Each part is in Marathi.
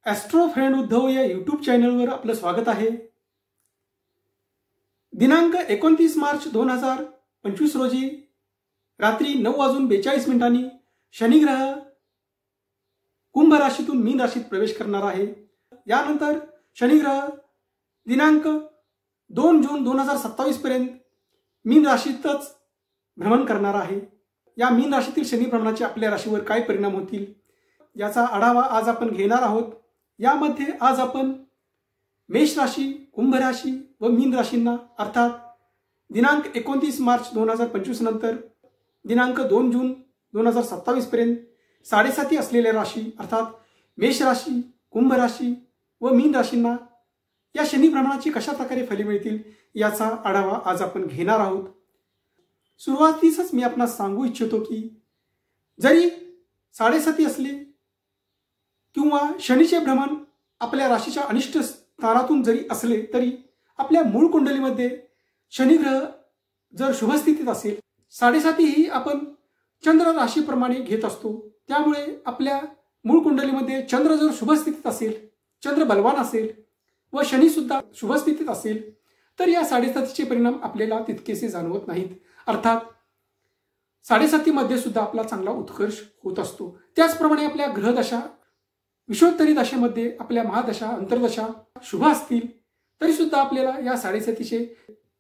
ॲस्ट्रो फ्रेंड उद्धव या यूट्यूब चॅनलवर आपलं स्वागत आहे। दिनांक 29 मार्च 2025 रोजी रात्री 9:42 शनी ग्रह कुंभ राशीतून मीन राशीत प्रवेश करणार आहे। यानंतर शनी ग्रह दिनांक 2 जून 2027 पर्यंत मीन राशीतच भ्रमण करणार आहे। या मीन राशीतील शनी भ्रमणाचे आपल्या राशीवर काय परिणाम होतील याचा आढावा आज आपण घेणार आहोत। यामध्ये आज आपण मेष राशी, कुंभ राशी व मीन राशींना अर्थात दिनांक 29 मार्च 2025 नंतर दिनांक 2 जून 2027 पर्यंत 7.5 असलेल्या राशी अर्थात मेष राशी, कुंभ राशी व मीन राशींना या शनी भ्रमणाची कशा प्रकारे फले मिळतील याचा आढावा आज आपण घेणार आहोत। सुरुवातीसच मी आपणास सांगू इच्छितो की जरी 7.5 असले किंवा शनीचे भ्रमण आपल्या राशीच्या अनिष्ट स्थानातून जरी असले तरी आपल्या मूळ कुंडलीमध्ये शनी ग्रह जर शुभ स्थितीत असेल, 7.5 ही आपण चंद्र राशीप्रमाणे घेत असतो। त्यामुळे आपल्या मूळ कुंडलीमध्ये चंद्र जर शुभ स्थितीत असेल, चंद्र बलवान असेल व शनी सुद्धा शुभ स्थितीत असेल तर या 7.5चे परिणाम आपल्याला तितकेसे जाणवत नाहीत। अर्थात 7.5 मध्ये सुद्धा आपला चांगला उत्कर्ष होत असतो। त्याचप्रमाणे आपल्या ग्रहदशा विषोत्तरी दशेमध्ये आपल्या महादशा अंतर्दशा शुभ असतील तरी सुद्धा आपल्याला या 7.5चे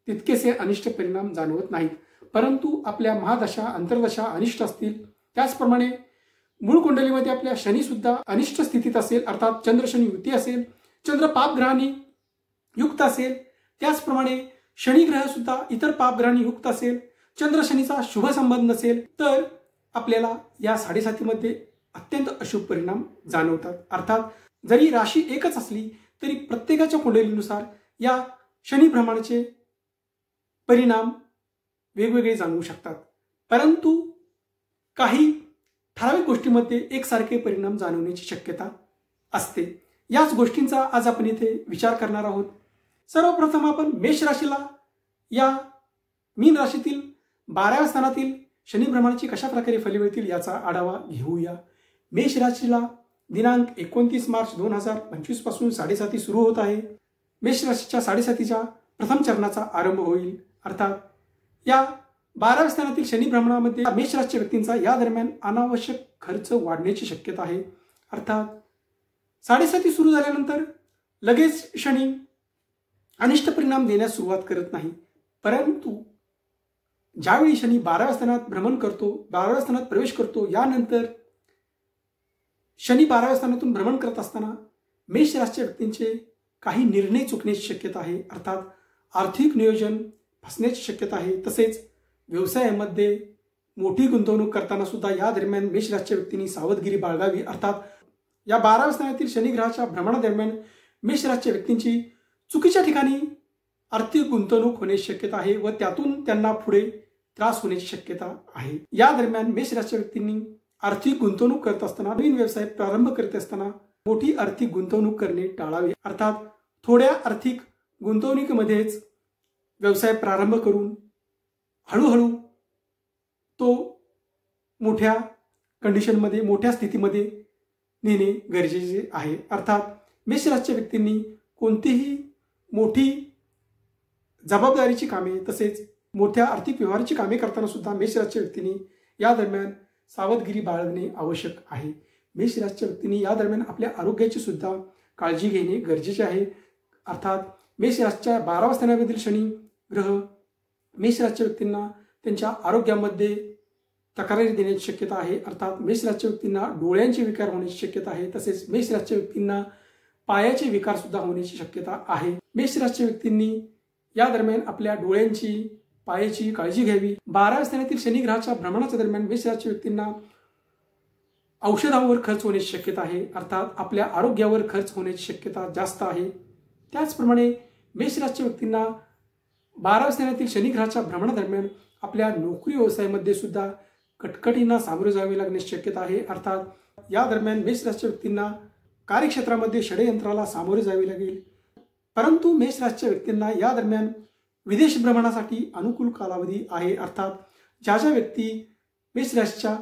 तितकेसे अनिष्ट परिणाम जाणवत नाहीत। परंतु आपल्या महादशा अंतर्दशा अनिष्ट असतील, त्याचप्रमाणे मूळ कुंडलीमध्ये आपल्या शनी सुद्धा अनिष्ट स्थितीत असेल अर्थात चंद्र शनी युती असेल, चंद्र पापग्रहांनी युक्त असेल, त्याचप्रमाणे शनी ग्रह सुद्धा इतर पापग्रहांनी युक्त असेल, चंद्र शनीचा शुभ संबंध नसेल तर आपल्याला या 7.5 मध्ये अत्यंत अशुभ परिणाम जाणवतात। अर्थात जरी राशी एकच असली तरी प्रत्येकाच्या कुंडलीनुसार या शनी भ्रमणाचे परिणाम वेगवेगळे जाणवू शकतात। परंतु काही ठराविक गोष्टींमध्ये एकसारखे परिणाम जाणवण्याची शक्यता असते। याच गोष्टींचा आज आपण इथे विचार करणार आहोत। सर्वप्रथम आपण मेष राशीला या मीन राशीतील 12व्या स्थानातील शनी भ्रमणाची कशा प्रकारे फले मिळतील याचा आढावा घेऊया। मेष राशीला दिनांक 29 मार्च 2025 पासून 7.5 सुरू होत आहे। मेष राशीच्या 7.5च्या प्रथम चरणाचा आरंभ होईल। अर्थात या 12व्या स्थानातील शनी भ्रमणामध्ये मेष राशीच्या व्यक्तींचा या दरम्यान अनावश्यक खर्च वाढण्याची शक्यता आहे। अर्थात 7.5 सुरू झाल्यानंतर लगेच शनी अनिष्ट परिणाम देण्यास सुरुवात करत नाही, परंतु ज्यावेळी शनी 12व्या स्थानात भ्रमण करतो, 12व्या स्थानात प्रवेश करतो, यानंतर शनी 12व्या स्थानातून भ्रमण करत असताना मेष राशीच्या व्यक्तींचे काही निर्णय चुकण्याची शक्यता आहे। अर्थात आर्थिक नियोजन फसण्याची शक्यता आहे। तसेच व्यवसायामध्ये मोठी गुंतवणूक करताना सुद्धा या दरम्यान मेष राशीच्या व्यक्तींनी सावधगिरी बाळगावी। अर्थात या 12व्या स्थानातील शनी ग्रहाच्या भ्रमणादरम्यान मेष राशीच्या व्यक्तींची चुकीच्या ठिकाणी आर्थिक गुंतवणूक होण्याची शक्यता आहे व त्यातून त्यांना पुढे त्रास होण्याची शक्यता आहे। या दरम्यान मेष राशीच्या व्यक्तींनी आर्थिक गुंतवणूक करत असताना, नवीन व्यवसाय प्रारंभ करत असताना मोठी आर्थिक गुंतवणूक करणे टाळावे। अर्थात थोड्या आर्थिक गुंतवणुकीमध्येच व्यवसाय प्रारंभ करून हळूहळू तो मोठ्या कंडिशनमध्ये, मोठ्या स्थितीमध्ये नेणे गरजेचे आहे। अर्थात मेष राशीच्या व्यक्तींनी कोणतीही मोठी जबाबदारीची कामे तसेच मोठ्या आर्थिक व्यवहाराची कामे करताना सुद्धा मेष राशीच्या व्यक्तींनी या दरम्यान सावधगिरी बाळगणे आवश्यक आहे। मेष राशीच्या व्यक्तींनी या दरम्यान आपल्या आरोग्याची सुद्धा काळजी घेणे गरजेचे आहे। अर्थात मेष राशीच्या 12व्या स्थानामधील शनी ग्रह मेष राशीच्या व्यक्तींना त्यांच्या आरोग्यामध्ये तक्रारी देण्याची शक्यता आहे। अर्थात मेष राशीच्या व्यक्तींना डोळ्यांचे विकार होण्याची शक्यता आहे। तसेच मेष राशीच्या व्यक्तींना पायाचे विकार सुद्धा होण्याची शक्यता आहे। मेष राशीच्या व्यक्तींनी या दरम्यान आपल्या डोळ्यांची, पायाची काळजी घ्यावी। 12व्या स्थानातील शनी ग्रहाच्या भ्रमणाच्या दरम्यान मेष राशीच्या व्यक्तींना औषधांवर खर्च होण्याची शक्यता आहे। अर्थात आपल्या आरोग्यावर खर्च होण्याची शक्यता जास्त आहे। त्याचप्रमाणे मेष राशीच्या व्यक्तींना 12व्या स्थानातील शनी ग्रहाच्या भ्रमणादरम्यान आपल्या नोकरी व्यवसायामध्ये सुद्धा कटकटींना सामोरे जावे लागण्याची शक्यता आहे। अर्थात या दरम्यान मेष राशीच्या व्यक्तींना कार्यक्षेत्रामध्ये षडयंत्राला सामोरे जावे लागेल। परंतु मेष राशीच्या व्यक्तींना या दरम्यान विदेश भ्रमणासाठी अनुकूल कालावधी आहे। अर्थात ज्या व्यक्ती मेष राशीच्या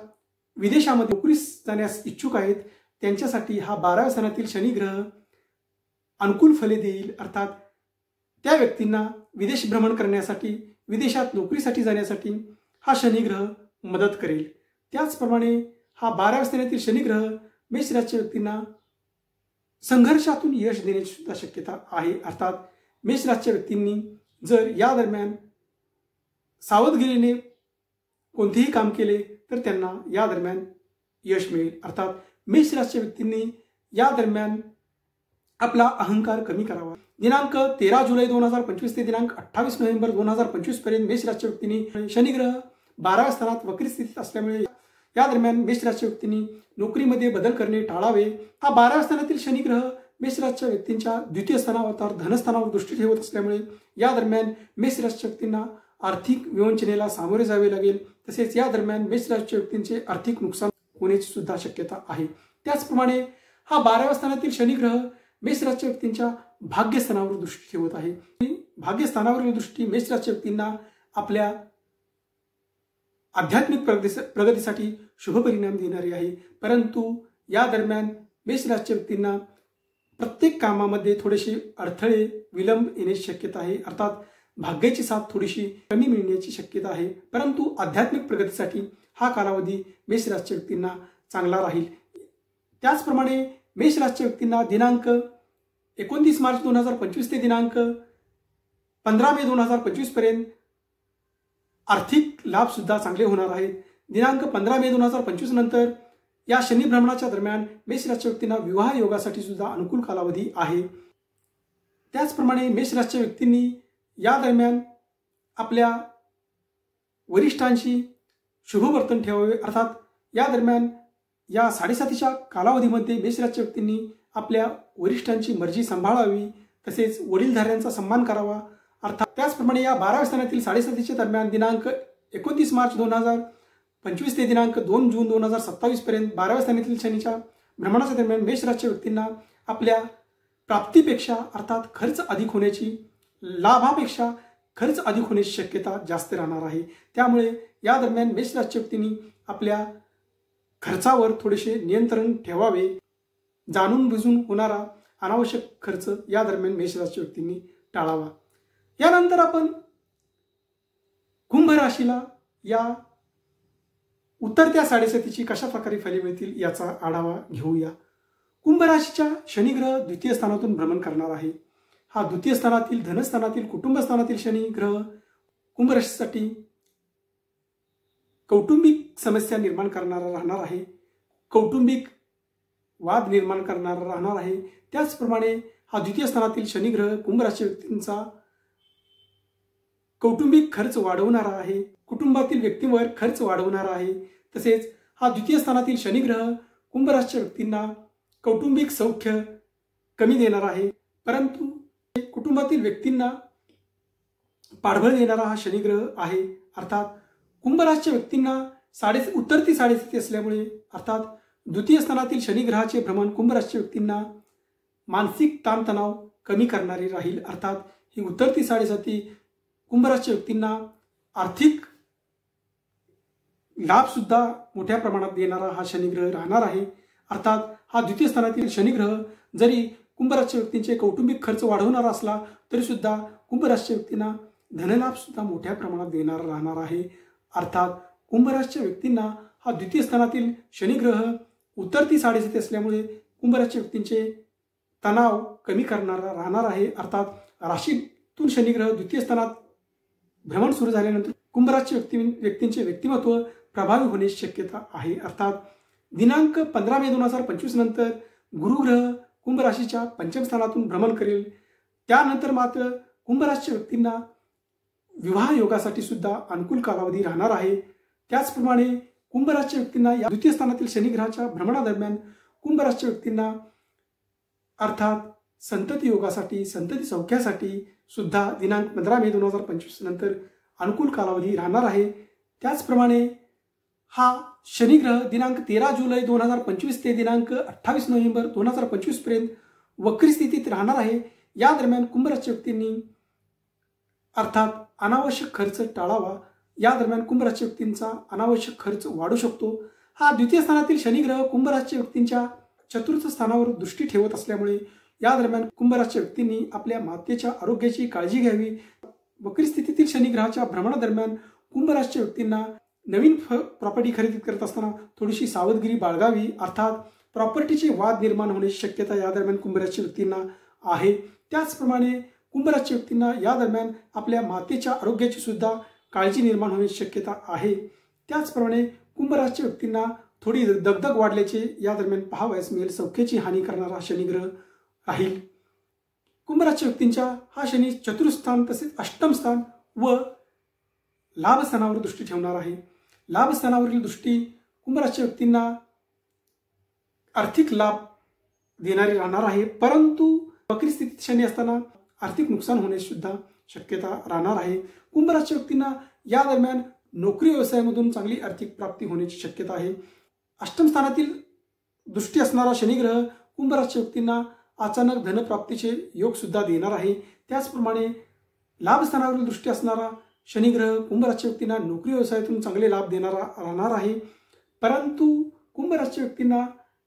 विदेशामध्ये नोकरीस जाण्यास इच्छुक आहेत त्यांच्यासाठी हा 12व्या स्थानातील शनी ग्रह अनुकूल फले देईल, अर्थात त्या व्यक्तींना विदेश भ्रमण करण्यासाठी, विदेशात नोकरीसाठी जाण्यासाठी हा शनी ग्रह मदत करेल। त्याचप्रमाणे हा 12व्या स्थानातील शनी ग्रह मेष राशीच्या व्यक्तींना संघर्षातून यश देण्याची सुद्धा शक्यता आहे, अर्थात मेष राशीच्या व्यक्तींनी जर या दरम्यान सावधगिरीने कोणतेही काम केले तर त्यांना या दरम्यान यश मिळेल, अर्थात मेष राशीच्या व्यक्तींनी या दरम्यान आपला अहंकार कमी करावा। दिनांक 13 जुलै 2025 ते दिनांक 28 नोव्हेंबर 2025 पर्यंत मेष राशीच्या व्यक्तींनी शनी ग्रह 12व्या स्थानात वक्री स्थितीत असल्यामुळे या दरम्यान मेष राशीच्या व्यक्तींनी नोकरीमध्ये बदल करणे टाळावे। हा 12व्या स्थानातील शनी ग्रह मेष राशीच्या व्यक्तींच्या द्वितीय स्थानावर धनस्थानावर दृष्टी ठेवत असल्यामुळे या दरम्यान मेष राशीच्या व्यक्तींना आर्थिक विवंचनेला सामोरे जावे लागेल, तसेच या दरम्यान मेष राशीच्या व्यक्तींचे आर्थिक नुकसान होण्याची सुद्धा शक्यता आहे। त्याचप्रमाणे हा 12व्या स्थानातील शनी ग्रह मेष राशीच्या व्यक्तींच्या भाग्यस्थानावर दृष्टी ठेवत आहे। भाग्यस्थानावरील दृष्टी मेष राशीच्या व्यक्तींना आपल्या आध्यात्मिक प्रगतीसाठी शुभ परिणाम देणारी आहे, परंतु या दरम्यान मेष राशीच्या व्यक्तींना प्रत्येक कामामध्ये थोडेसे अडथळे विलंब येण्याची शक्यता आहे, अर्थात भाग्याची साथ थोडीशी कमी मिळण्याची शक्यता आहे, परंतु आध्यात्मिक प्रगतीसाठी हा कालावधी मेष राशीच्या व्यक्तींना चांगला राहील। त्याचप्रमाणे मेष राशीच्या व्यक्तींना दिनांक 29 मार्च 2025 ते दिनांक 15 मे 2025 पर्यंत आर्थिक लाभ सुद्धा चांगले होणार आहेत। दिनांक 15 मे 2025 नंतर या शनी भ्रमणाच्या दरम्यान मेष राशीच्या व्यक्तींना विवाह योगासाठी सुद्धा अनुकूल कालावधी आहे। त्याचप्रमाणे मेष राशीच्या व्यक्तींनी या दरम्यान आपल्या वरिष्ठांशी शुभ वर्तन ठेवावे, अर्थात या दरम्यान या 7.5च्या कालावधीमध्ये मेष राशीच्या व्यक्तींनी आपल्या वरिष्ठांची मर्जी सांभाळावी, तसेच वडीलधाऱ्यांचा सन्मान करावा, अर्थात त्याचप्रमाणे या 12व्या स्थानातील 7.5च्या दरम्यान दिनांक 29 मार्च 2025 ते दिनांक 2 जून 2027 पर्यंत 12व्या स्थानातील शनीच्या भ्रमणाच्या दरम्यान मेष राशीच्या व्यक्तींना आपल्या प्राप्तीपेक्षा अर्थात खर्च अधिक होण्याची, लाभापेक्षा खर्च अधिक होण्याची शक्यता जास्त राहणार आहे। त्यामुळे या दरम्यान मेष राशीच्या व्यक्तींनी आपल्या खर्चावर थोडेसे नियंत्रण ठेवावे। जाणून बुजून होणारा अनावश्यक खर्च या दरम्यान मेष राशीच्या व्यक्तींनी टाळावा। यानंतर आपण कुंभ राशीला या उतरत्या 7.5ची कशा प्रकारे फले मिळतील याचा आढावा घेऊया। कुंभ राशीच्या शनी ग्रह द्वितीय स्थानातून भ्रमण करणार आहे। हा द्वितीय स्थानातील धनस्थानातील कुटुंब स्थानातील शनी ग्रह कुंभ राशीसाठी कौटुंबिक समस्या निर्माण करणारा राहणार आहे, कौटुंबिक वाद निर्माण करणारा राहणार आहे। त्याचप्रमाणे हा द्वितीय स्थानातील शनी ग्रह कुंभ राशी व्यक्तींचा कौटुंबिक खर्च वाढवणारा आहे, कुटुंबातील व्यक्तींवर खर्च वाढवणारा आहे, तसेच हा द्वितीय स्थानातील शनी ग्रह कुंभ राशीच्या व्यक्तींना कौटुंबिक सौख्य कमी देणार आहे, परंतु कुटुंबातील व्यक्तींना पाठबळ देणारा हा शनी ग्रह आहे, अर्थात कुंभ राशीच्या व्यक्तींना उतरती 7.5 असल्यामुळे अर्थात द्वितीय स्थानातील शनी ग्रहाचे भ्रमण कुंभ राशीच्या व्यक्तींना मानसिक ताणतणाव कमी करणारे राहील, अर्थात ही उतरती 7.5 कुंभ राशीच्या व्यक्तींना आर्थिक लाभ सुद्धा मोठ्या प्रमाणात देणारा हा शनी ग्रह राहणार आहे, अर्थात हा द्वितीय स्थानातील शनी ग्रह जरी कुंभ राशीच्या व्यक्तींचे कौटुंबिक खर्च वाढवणारा असला तरी सुद्धा कुंभ राशीच्या व्यक्तींना धनलाभ सुद्धा मोठ्या प्रमाणात देणारा राहणार आहे, अर्थात कुंभ राशीच्या व्यक्तींना हा द्वितीय स्थानातील शनी ग्रह उतरती 7.5 असल्यामुळे कुंभ राशीच्या व्यक्तींचे तणाव कमी करणारा राहणार आहे, अर्थात राशीतून शनी ग्रह द्वितीय स्थानात भ्रमण सुरू झाल्यानंतर कुंभ राशीच्या व्यक्तींचे व्यक्तिमत्व प्रभावी होण्याची शक्यता आहे, अर्थात दिनांक 15 मे 2025 नंतर गुरु ग्रह कुंभ राशीच्या पंचम स्थानातून भ्रमण करेल। त्यानंतर मात्र कुंभ राशीच्या व्यक्तींना विवाह योगासाठी सुद्धा अनुकूल कालावधी राहणार आहे। त्याचप्रमाणे कुंभ राशीच्या व्यक्तींना या द्वितीय स्थानातील शनी ग्रहाच्या भ्रमणादरम्यान कुंभ राशीच्या व्यक्तींना अर्थात संतती योगासाठी, संतती सौख्यासाठी सुद्धा दिनांक 15 मे 2025 नंतर अनुकूल कालावधी राहणार आहे। त्याचप्रमाणे हा शनी ग्रह दिनांक 13 जुलै 2025 ते दिनांक 28 नोव्हेंबर 2025 पर्यंत वक्री स्थितीत राहणार आहे। या दरम्यान कुंभ राशीच्या व्यक्तींनी अर्थात अनावश्यक खर्च टाळावा। या दरम्यान कुंभ राशीच्या व्यक्तींचा अनावश्यक खर्च वाढू शकतो। हा द्वितीय स्थानातील शनी ग्रह कुंभ राशीच्या व्यक्तींच्या चतुर्थ स्थानावर दृष्टी ठेवत असल्यामुळे या दरम्यान कुंभ राशीच्या व्यक्तींनी आपल्या मातेच्या आरोग्याची काळजी घ्यावी। वक्री स्थितीतील शनी ग्रहाच्या भ्रमणादरम्यान कुंभ राशीच्या व्यक्तींना नवीन प्रॉपर्टी खरेदी करत असताना थोडीशी सावधगिरी बाळगावी, अर्थात प्रॉपर्टीचे वाद निर्माण होण्याची शक्यता या दरम्यान कुंभ राशीच्या व्यक्तींना आहे। त्याचप्रमाणे कुंभ राशीच्या व्यक्तींना या दरम्यान आपल्या मातेच्या आरोग्याची सुद्धा काळजी निर्माण होण्याची शक्यता आहे। त्याचप्रमाणे कुंभ राशीच्या व्यक्तींना थोडी दगदग वाढल्याचे या दरम्यान पाहावयास मिळेल। सौख्याची हानी करणारा शनिग्रह राहील। कुंभ राशीच्या व्यक्तींच्या हा शनी चतुर्थ स्थान तसेच अष्टम स्थान व लाभ स्थानावर दृष्टी ठेवणार आहे। लाभ स्थानावरील दृष्टी कुंभ राशीच्या व्यक्तींना आर्थिक लाभ देणारी राहणार आहे, परंतु वक्री स्थितीत शनी असताना आर्थिक नुकसान होण्याची सुद्धा शक्यता राहणार आहे। कुंभ राशीच्या व्यक्तींना या दरम्यान नोकरी व्यवसायामधून चांगली आर्थिक प्राप्ती होण्याची शक्यता आहे। अष्टम स्थानातील दृष्टी असणारा शनिग्रह कुंभ राशीच्या व्यक्तींना अचानक धनप्राप्तीचे योग सुद्धा देणार आहे। त्याचप्रमाणे लाभ स्थानावरील दृष्टी असणारा शनिग्रह कुंभ राशीच्या व्यक्तींना नोकरी व्यवसायातून चांगले लाभ देणारा राहणार आहे, परंतु कुंभ राशीच्या व्यक्तींना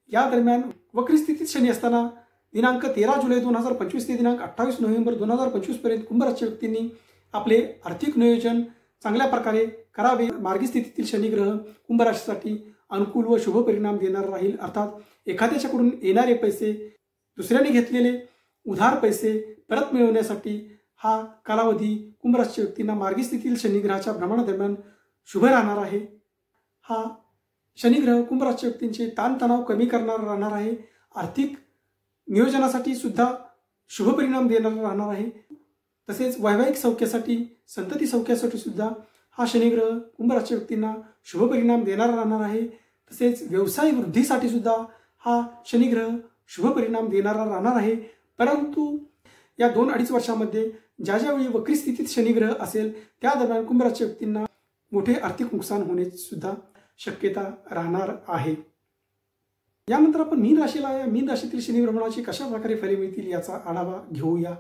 या दरम्यान वक्री स्थितीत शनी असताना दिनांक 13 जुलै 2025 ते दिनांक 28 नोव्हेंबर 2025 पर्यंत कुंभ राशीच्या व्यक्तींनी आपले आर्थिक नियोजन चांगल्या प्रकारे करावे। मार्गी स्थितीतील शनिग्रह कुंभ राशीसाठी अनुकूल व शुभ परिणाम देणार राहील, अर्थात एखाद्याच्याकडून येणारे पैसे, दुसऱ्याने घेतलेले उधार पैसे परत मिळवण्यासाठी हा कालावधी कुंभ राशीच्या व्यक्तींना मार्गी स्थितीतील शनिग्रहाच्या भ्रमणादरम्यान शुभ राहणार आहे। हा शनिग्रह कुंभ राशीच्या व्यक्तींचे ताणतणाव कमी करणारा राहणार आहे, आर्थिक नियोजनासाठी सुद्धा शुभ परिणाम देणारा राहणार आहे। तसेच वैवाहिक सौख्यासाठी, संतती सौख्यासाठी सुद्धा हा शनिग्रह कुंभ राशीच्या व्यक्तींना शुभ परिणाम देणारा राहणार आहे। तसेच व्यवसाय वृद्धीसाठी सुद्धा हा शनिग्रह शुभ परिणाम देणारा राहणार आहे, परंतु या 2-2.5 वर्षांमध्ये ज्यावेळी वक्री स्थितीत शनिग्रह असेल त्या दरम्यान कुंभ राशीच्या व्यक्तींना मोठे आर्थिक नुकसान होण्याची सुद्धा शक्यता राहणार आहे। यानंतर आपण मीन राशीला या मीन राशीतील शनी भ्रमणाची कशा प्रकारे फले मिळतील याचा आढावा घेऊया।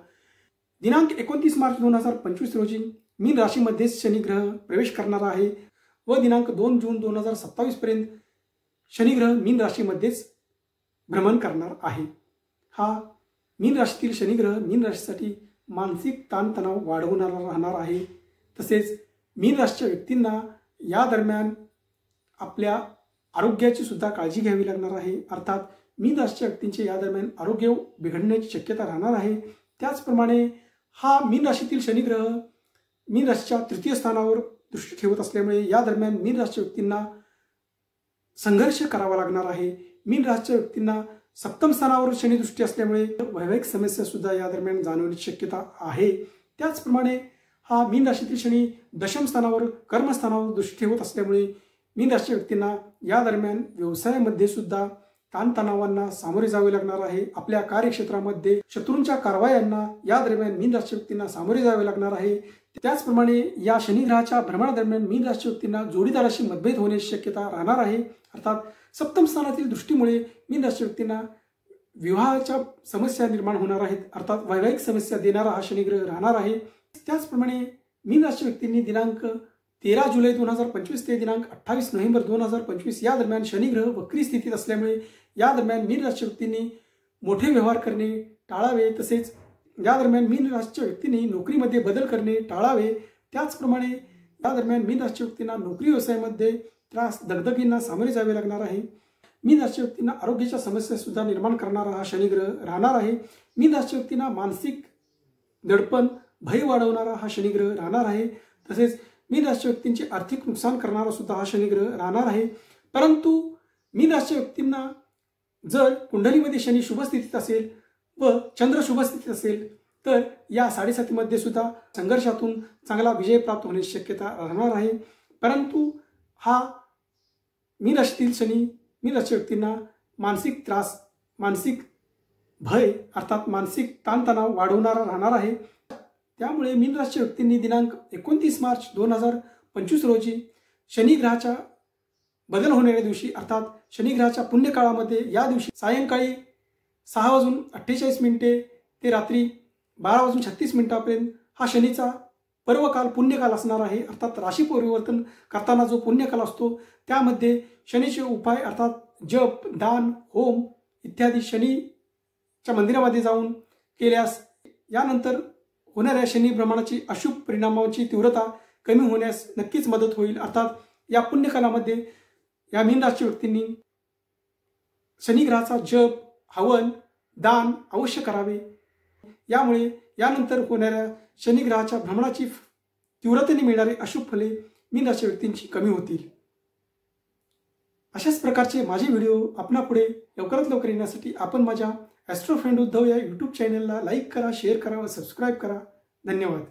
दिनांक 29 मार्च 2025 रोजी मीन राशीमध्ये शनिग्रह प्रवेश करणार आहे व दिनांक 2 जून 2027 पर्यंत शनिग्रह मीन राशीमध्येच भ्रमण करणार आहे। हा मीन राशीतील शनिग्रह मीन राशीसाठी मानसिक ताणतणाव वाढवणारा राहणार आहे। तसेच मीन राशीच्या व्यक्तींना या दरम्यान आपल्या आरोग्याची सुद्धा काळजी घ्यावी लागणार आहे, अर्थात मीन राशीच्या व्यक्तींचे या दरम्यान आरोग्य बिघडण्याची शक्यता राहणार आहे। त्याचप्रमाणे हा मीन राशीतील शनिग्रह मीन राशीच्या तृतीय स्थानावर दृष्टी ठेवत असल्यामुळे या दरम्यान मीन राशीच्या व्यक्तींना संघर्ष करावा लागणार आहे। मीन राशीच्या व्यक्तींना सप्तम स्थानावर शनी दृष्टी असल्यामुळे वैवाहिक समस्या सुद्धा या दरम्यान जाणवण्याची शक्यता आहे। त्याचप्रमाणे हा मीन राशीतील शनी दशम स्थानावर कर्मस्थानावर दृष्टी ठेवत असल्यामुळे मीन राशीच्या व्यक्तींना या दरम्यान व्यवसायामध्ये सुद्धा ताणतणावांना सामोरे जावे लागणार आहे। आपल्या कार्यक्षेत्रामध्ये शत्रूंच्या कारवायांना या दरम्यान मीन राशीच्या व्यक्तींना सामोरे जावे लागणार आहे। त्याचप्रमाणे या शनिग्रहाच्या भ्रमणादरम्यान मीन राशीच्या व्यक्तींना जोडीदाराशी मतभेद होण्याची शक्यता राहणार आहे, अर्थात सप्तम स्थानातील दृष्टीमुळे मीन राशीच्या व्यक्तींना विवाहाच्या समस्या निर्माण होणार आहेत, अर्थात वैवाहिक समस्या देणारा हा शनिग्रह राहणार आहे। त्याचप्रमाणे मीन राशीच्या व्यक्तींनी दिनांक 13 जुलै 2025 ते दिनांक 28 नोव्हेंबर 2025 या दरम्यान शनिग्रह वक्री स्थितीत असल्यामुळे या दरम्यान मीन राशीच्या व्यक्तींनी मोठे व्यवहार करणे टाळावे। तसेच या दरम्यान मीन राशीच्या व्यक्तींनी नोकरीमध्ये बदल करणे टाळावे। त्याचप्रमाणे या दरम्यान मीन राशीच्या व्यक्तींना नोकरी व्यवसायामध्ये त्रास दगदगींना सामोरे जावे लागणार आहे। मीन राशीच्या व्यक्तींना आरोग्याच्या समस्या सुद्धा निर्माण करणारा हा शनिग्रह राहणार आहे। मीन राशीच्या व्यक्तींना मानसिक दडपण, भय वाढवणारा हा शनिग्रह राहणार आहे। तसेच मीन राशीच्या व्यक्तींचे आर्थिक नुकसान करणारा सुद्धा हा शनिग्रह राहणार आहे, परंतु मीन राशीच्या व्यक्तींना जर कुंडलीमध्ये शनी शुभ स्थितीत असेल व चंद्र शुभ स्थितीत असेल तर या 7.5 मध्ये सुद्धा संघर्षातून चांगला विजय प्राप्त होण्याची शक्यता राहणार आहे। परंतु हा मीन राशीतील शनी मीन राशीच्या व्यक्तींना मानसिक त्रास, मानसिक भय अर्थात मानसिक ताणतणाव वाढवणारा राहणार आहे। त्यामुळे मीन राशीच्या व्यक्तींनी दिनांक 29 मार्च 2025 रोजी शनिग्रहाच्या बदल होणाऱ्या दिवशी अर्थात शनिग्रहाच्या पुण्यकाळामध्ये या दिवशी सायंकाळी 6:48 ते रात्री 12:36 हा शनीचा पर्वकाल पुण्यकाल असणार आहे, अर्थात राशी परिवर्तन करताना जो पुण्यकाल असतो त्यामध्ये शनीचे उपाय अर्थात जप, दान, होम इत्यादी शनीच्या मंदिरामध्ये जाऊन केल्यास यानंतर होणाऱ्या शनी भ्रमणाची अशुभ परिणामांची तीव्रता कमी होण्यास नक्कीच मदत होईल। अर्थात या पुण्यकालामध्ये या मीन राशी व्यक्तींनी शनिग्रहाचा जप, हवन, दान अवश्य करावे। यामुळे यानंतर होणाऱ्या शनिग्रहाच्या भ्रमणाची तीव्रतेने मिळणारी अशुभ फले मीन राशी व्यक्तींची कमी होतील। अशाच प्रकारचे माझे व्हिडिओ आपणापुढे लवकरात लवकर येण्यासाठी आपण माझ्या ॲस्ट्रो फ्रेंड उद्धव या यूट्यूब चॅनलला लाईक करा, शेअर करा व सबस्क्राईब करा। धन्यवाद।